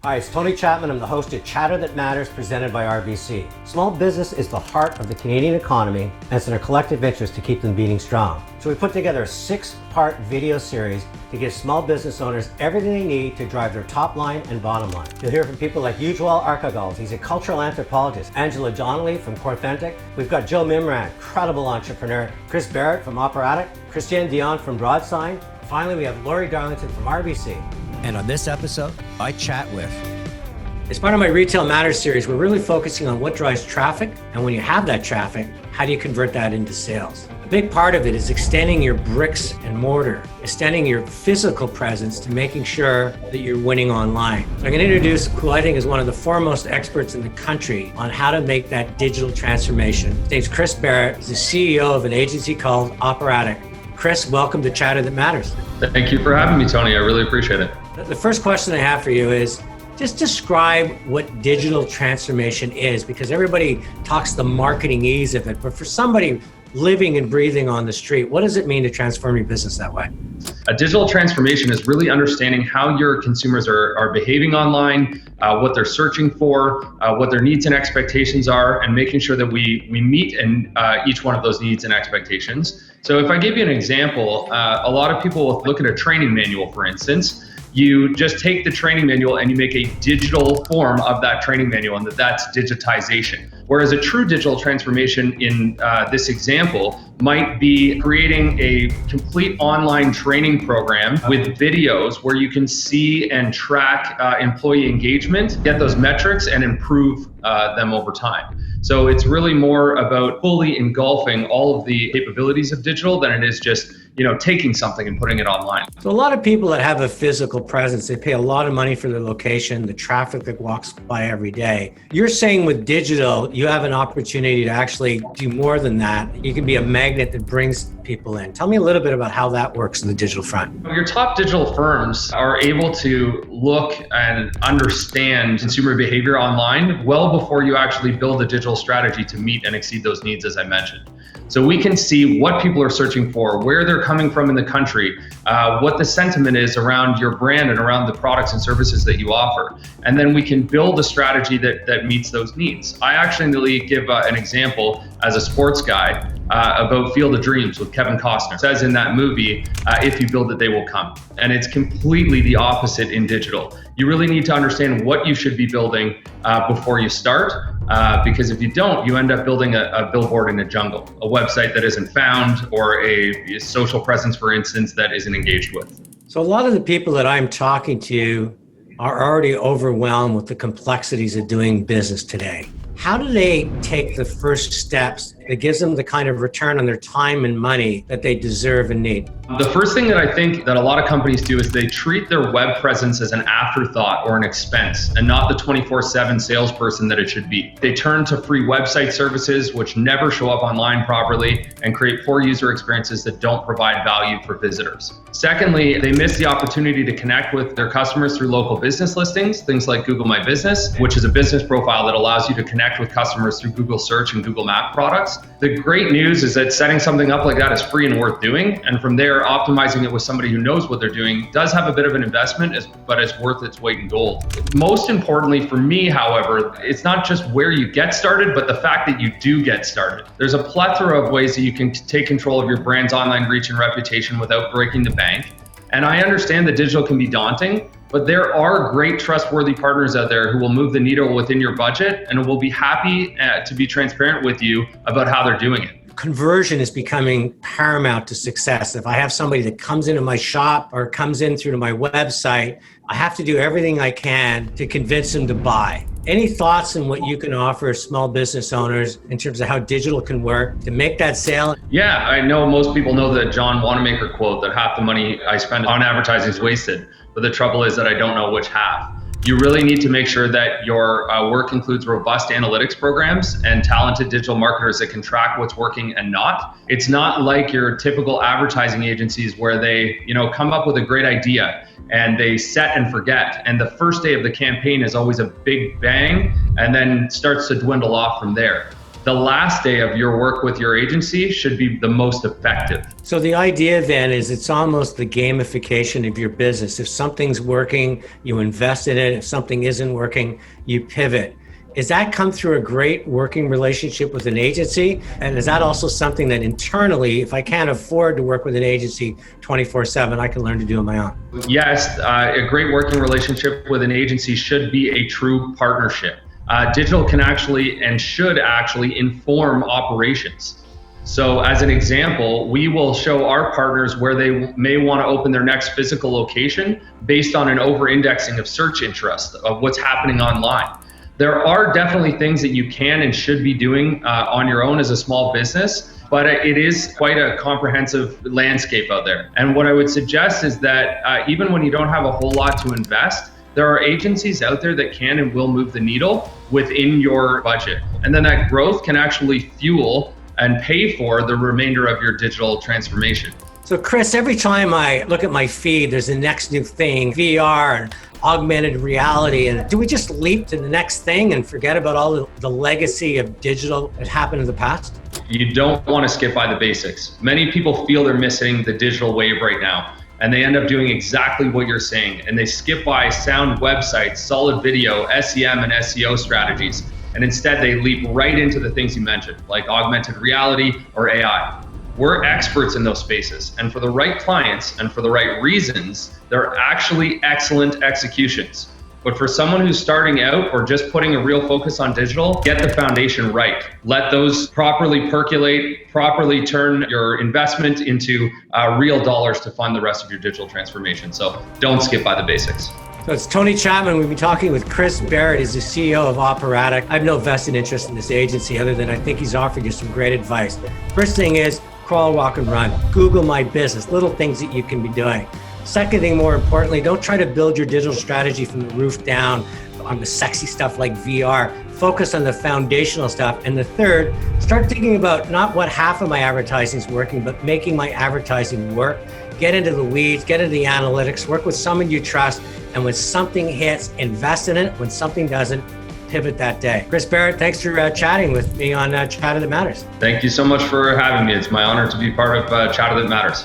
Hi, it's Tony Chapman. I'm the host of Chatter That Matters, presented by RBC. Small business is the heart of the Canadian economy, and it's in our collective interest to keep them beating strong. So we put together a 6-part video series to give small business owners everything they need to drive their top line and bottom line. You'll hear from people like Ujwal Arkagals, he's a cultural anthropologist, Angela Donnelly from Corthentic. We've got Joe Mimran, incredible entrepreneur, Chris Barrett from Operatic, Christiane Dion from Broadsign. Finally, we have Laurie Darlington from RBC. And on this episode, I chat with. As part of my Retail Matters series, we're really focusing on what drives traffic. And when you have that traffic, how do you convert that into sales? A big part of it is extending your bricks and mortar, extending your physical presence to making sure that you're winning online. So I'm going to introduce who I think is one of the foremost experts in the country on how to make that digital transformation. His name's Chris Barrett. He's the CEO of an agency called Operatic. Chris, welcome to Chatter That Matters. Thank you for having me, Tony. I really appreciate it. The first question I have for you is, just describe what digital transformation is, because everybody talks the marketingese of it, but for somebody living and breathing on the street, what does it mean to transform your business that way? A digital transformation is really understanding how your consumers are behaving online, what they're searching for, what their needs and expectations are, and making sure that we meet in each one of those needs and expectations. So if I give you an example, a lot of people will look at a training manual, for instance. You just take the training manual and you make a digital form of that training manual, and that's digitization. Whereas a true digital transformation in this example might be creating a complete online training program with videos where you can see and track employee engagement, get those metrics, and improve them over time. So it's really more about fully engulfing all of the capabilities of digital than it is just taking something and putting it online. So a lot of people that have a physical presence, they pay a lot of money for their location, the traffic that walks by every day. You're saying with digital, you have an opportunity to actually do more than that. You can be a magnet that brings people in. Tell me a little bit about how that works in the digital front. Your top digital firms are able to look and understand consumer behavior online well before you actually build a digital strategy to meet and exceed those needs, as I mentioned. So we can see what people are searching for, where they're coming from in the country, what the sentiment is around your brand and around the products and services that you offer. And then we can build a strategy that meets those needs. I actually give an example as a sports guy about Field of Dreams with Kevin Costner. It says in that movie, if you build it, they will come. And it's completely the opposite in digital. You really need to understand what you should be building before you start. Because if you don't, you end up building a billboard in a jungle, a website that isn't found, or a social presence, for instance, that isn't engaged with. So a lot of the people that I'm talking to are already overwhelmed with the complexities of doing business today. How do they take the first steps that gives them the kind of return on their time and money that they deserve and need? The first thing that I think that a lot of companies do is they treat their web presence as an afterthought or an expense, and not the 24/7 salesperson that it should be. They turn to free website services, which never show up online properly, and create poor user experiences that don't provide value for visitors. Secondly, they miss the opportunity to connect with their customers through local business listings, things like Google My Business, which is a business profile that allows you to connect with customers through Google Search and Google Map products. The great news is that setting something up like that is free and worth doing. And from there, optimizing it with somebody who knows what they're doing does have a bit of an investment, but it's worth its weight in gold. Most importantly for me, however, it's not just where you get started, but the fact that you do get started. There's a plethora of ways that you can take control of your brand's online reach and reputation without breaking the bank. And I understand that digital can be daunting, but there are great trustworthy partners out there who will move the needle within your budget and will be happy to be transparent with you about how they're doing it. Conversion is becoming paramount to success. If I have somebody that comes into my shop or comes in through to my website, I have to do everything I can to convince them to buy. Any thoughts on what you can offer small business owners in terms of how digital can work to make that sale? Yeah, I know most people know the John Wanamaker quote that half the money I spend on advertising is wasted, but the trouble is that I don't know which half. You really need to make sure that your work includes robust analytics programs and talented digital marketers that can track what's working and not. It's not like your typical advertising agencies where they, come up with a great idea and they set and forget. And the first day of the campaign is always a big bang and then starts to dwindle off from there. the last day of your work with your agency should be the most effective. So the idea then is it's almost the gamification of your business. If something's working, you invest in it. If something isn't working, you pivot. Is that come through a great working relationship with an agency? And is that also something that internally, if I can't afford to work with an agency 24/7, I can learn to do on my own? Yes, a great working relationship with an agency should be a true partnership. Digital can actually and should actually inform operations. So as an example, we will show our partners where they may want to open their next physical location based on an over-indexing of search interest of what's happening online. There are definitely things that you can and should be doing on your own as a small business, but it is quite a comprehensive landscape out there. And what I would suggest is that even when you don't have a whole lot to invest, there are agencies out there that can and will move the needle within your budget. And then that growth can actually fuel and pay for the remainder of your digital transformation. So Chris, every time I look at my feed, there's the next new thing, VR and augmented reality. And do we just leap to the next thing and forget about all the legacy of digital that happened in the past? You don't want to skip by the basics. Many people feel they're missing the digital wave right now, and they end up doing exactly what you're saying. And they skip by sound websites, solid video, SEM and SEO strategies. And instead they leap right into the things you mentioned, like augmented reality or AI. We're experts in those spaces. And for the right clients and for the right reasons, they're actually excellent executions. But for someone who's starting out or just putting a real focus on digital, get the foundation right. Let those properly percolate, properly turn your investment into real dollars to fund the rest of your digital transformation. So don't skip by the basics. So it's Tony Chapman. We've been talking with Chris Barrett. He's the CEO of Operatic. I have no vested interest in this agency other than I think he's offered you some great advice. First thing is crawl, walk, and run. Google my business, little things that you can be doing. Second thing, more importantly, don't try to build your digital strategy from the roof down on the sexy stuff like VR. Focus on the foundational stuff. And the third, start thinking about not what half of my advertising is working, but making my advertising work. Get into the weeds, get into the analytics, work with someone you trust. And when something hits, invest in it. When something doesn't, pivot that day. Chris Barrett, thanks for chatting with me on Chatter That Matters. Thank you so much for having me. It's my honor to be part of Chatter That Matters.